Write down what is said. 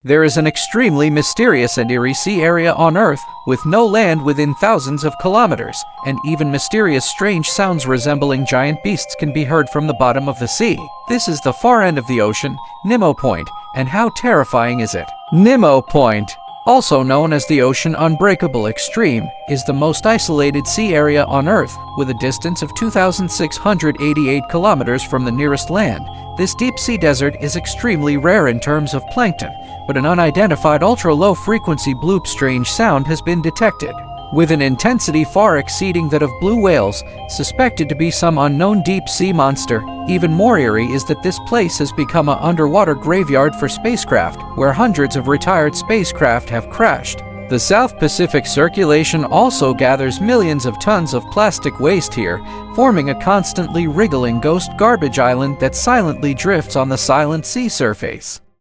There is an extremely mysterious and eerie sea area on Earth, with no land within thousands of kilometers, and even mysterious strange sounds resembling giant beasts can be heard from the bottom of the sea. This is the far end of the ocean, Nemo Point, and how terrifying is it? Nemo Point, also known as the Ocean Unbreakable Extreme, is the most isolated sea area on Earth, with a distance of 2,688 kilometers from the nearest land. This deep-sea desert is extremely rare in terms of plankton, but an unidentified ultra-low-frequency bloop strange sound has been detected, with an intensity far exceeding that of blue whales, suspected to be some unknown deep-sea monster. Even more eerie is that this place has become an underwater graveyard for spacecraft, where hundreds of retired spacecraft have crashed. The South Pacific Circulation also gathers millions of tons of plastic waste here, forming a constantly wriggling ghost garbage island that silently drifts on the silent sea surface.